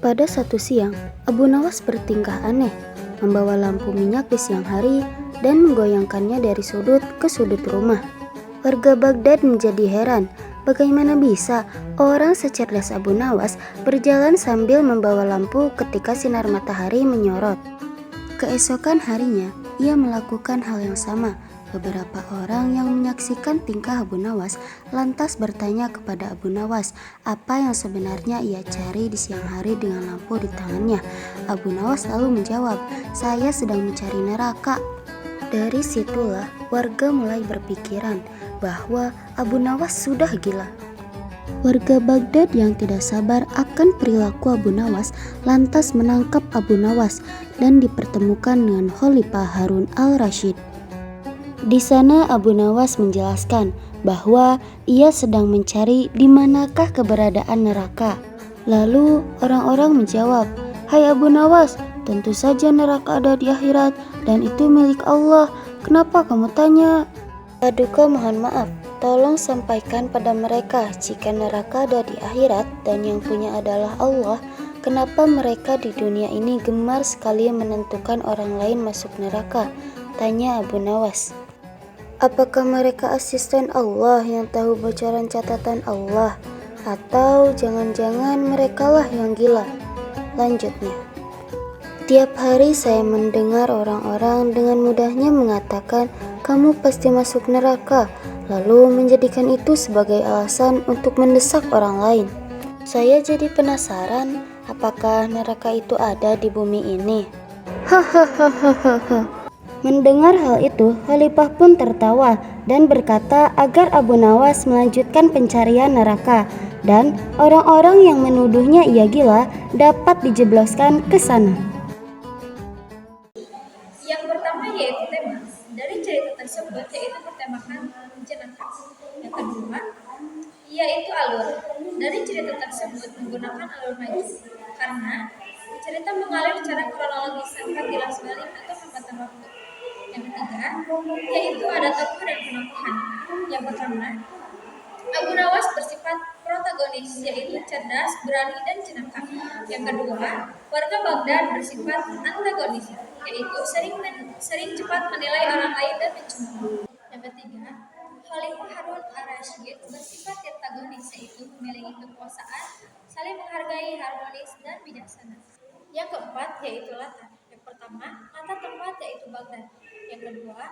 Pada satu siang, Abu Nawas bertingkah aneh, membawa lampu minyak di siang hari dan menggoyangkannya dari sudut ke sudut rumah. Warga Baghdad menjadi heran, bagaimana bisa orang secerdas Abu Nawas berjalan sambil membawa lampu ketika sinar matahari menyorot. Keesokan harinya, ia melakukan hal yang sama. Beberapa orang yang menyaksikan tingkah Abu Nawas lantas bertanya kepada Abu Nawas apa yang sebenarnya ia cari di siang hari dengan lampu di tangannya. Abu Nawas lalu menjawab, "Saya sedang mencari neraka." Dari situlah warga mulai berpikiran bahwa Abu Nawas sudah gila. Warga Baghdad yang tidak sabar akan perilaku Abu Nawas lantas menangkap Abu Nawas dan dipertemukan dengan Khalifah Harun al-Rashid. Di sana Abu Nawas menjelaskan bahwa ia sedang mencari di manakah keberadaan neraka. Lalu orang-orang menjawab, "Hai Abu Nawas, tentu saja neraka ada di akhirat dan itu milik Allah. Kenapa kamu tanya?" Paduka mohon maaf, tolong sampaikan pada mereka jika neraka ada di akhirat dan yang punya adalah Allah, kenapa mereka di dunia ini gemar sekali menentukan orang lain masuk neraka? Tanya Abu Nawas. Apakah mereka asisten Allah yang tahu bocoran catatan Allah? Atau jangan-jangan merekalah yang gila? Lanjutnya. Tiap hari saya mendengar orang-orang dengan mudahnya mengatakan, "Kamu pasti masuk neraka," lalu menjadikan itu sebagai alasan untuk mendesak orang lain. Saya jadi penasaran, apakah neraka itu ada di bumi ini? Hahaha. Mendengar hal itu, Khalifah pun tertawa dan berkata agar Abu Nawas melanjutkan pencarian neraka dan orang-orang yang menuduhnya ia gila dapat dijebloskan ke sana. Yang pertama yaitu tema. Dari cerita tersebut yaitu bertemakan jenaka. Yang kedua yaitu alur. Dari cerita tersebut menggunakan alur maju karena cerita mengalir secara kronologis tanpa tilas balik atau hambatan waktu. Yang ketiga yaitu ada tokoh dan penampilan. Yang pertama, Abu Nawas bersifat protagonis, yaitu cerdas, berani, dan jenaka. Yang kedua, warga Baghdad bersifat antagonis, yaitu sering cepat menilai orang lain dan mencemooh. Yang ketiga, Khalifah Harun al-Rashid bersifat antagonis, yaitu memiliki kekuasaan, saling menghargai, harmonis, dan bijaksana. Yang keempat, yaitu latar. Yang pertama, latar tempat yaitu Baghdad. Yang kedua,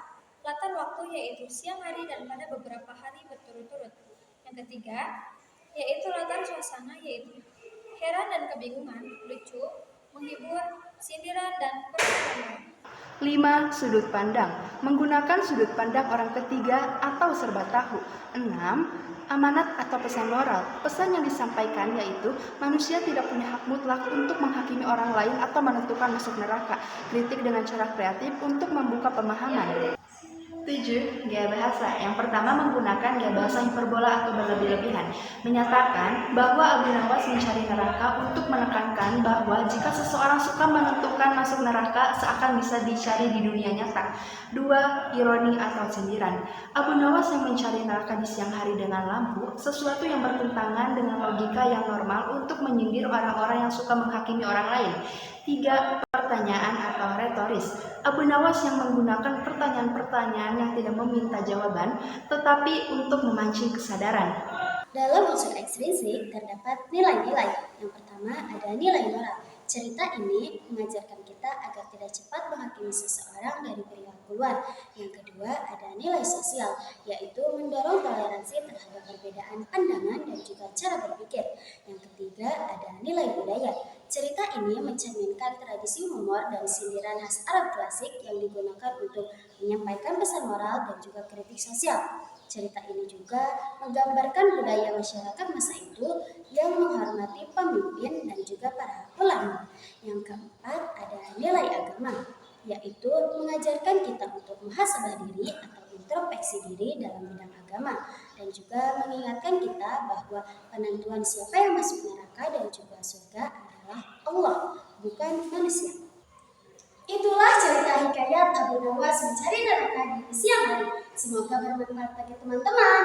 latar waktu yaitu siang hari dan pada beberapa hari berturut-turut. Yang ketiga, yaitu latar suasana yaitu heran dan kebingungan, lucu, menghibur, sindiran, dan perasaan. 5. Sudut pandang. Menggunakan sudut pandang orang ketiga atau serba tahu. 6. Amanat atau pesan moral. Pesan yang disampaikan yaitu manusia tidak punya hak mutlak untuk menghakimi orang lain atau menentukan masuk neraka. Kritik dengan cara kreatif untuk membuka pemahaman. 7. Gaya bahasa. Yang pertama menggunakan gaya bahasa hiperbola atau berlebih-lebihan, menyatakan bahwa Abu Nawas mencari neraka untuk menekankan bahwa jika seseorang suka menentukan masuk neraka seakan bisa dicari di dunia nyata. 2. Ironi atau sindiran. Abu Nawas yang mencari neraka di siang hari dengan lampu, sesuatu yang bertentangan dengan logika yang normal untuk menyindir orang-orang yang suka menghakimi orang lain. 3. Pertanyaan atau retoris. Abu Nawas yang menggunakan pertanyaan-pertanyaan yang tidak meminta jawaban, tetapi untuk memancing kesadaran. Dalam unsur ekstrinsik terdapat nilai-nilai. Yang pertama ada nilai moral. Cerita ini mengajarkan kita agar tidak cepat menghakimi seseorang dari perilaku luar. Yang kedua ada nilai sosial, yaitu mendorong toleransi terhadap perbedaan pandangan dan juga cara berpikir. Yang ketiga ada nilai budaya. Cerita ini mencerminkan tradisi humor dan sindiran khas Arab klasik yang digunakan untuk menyampaikan pesan moral dan juga kritik sosial. Cerita ini juga menggambarkan budaya masyarakat masa itu yang menghormati pemimpin dan juga para ulama. Yang keempat ada nilai agama, yaitu mengajarkan kita untuk muhasabah diri atau introspeksi diri dalam bidang agama dan juga mengingatkan kita bahwa penentuan siapa yang masuk neraka dan juga surga adalah Allah, bukan manusia. Itulah cerita hikayat Abu Nawas mencari neraka di siang hari. Semoga bermanfaat bagi teman-teman.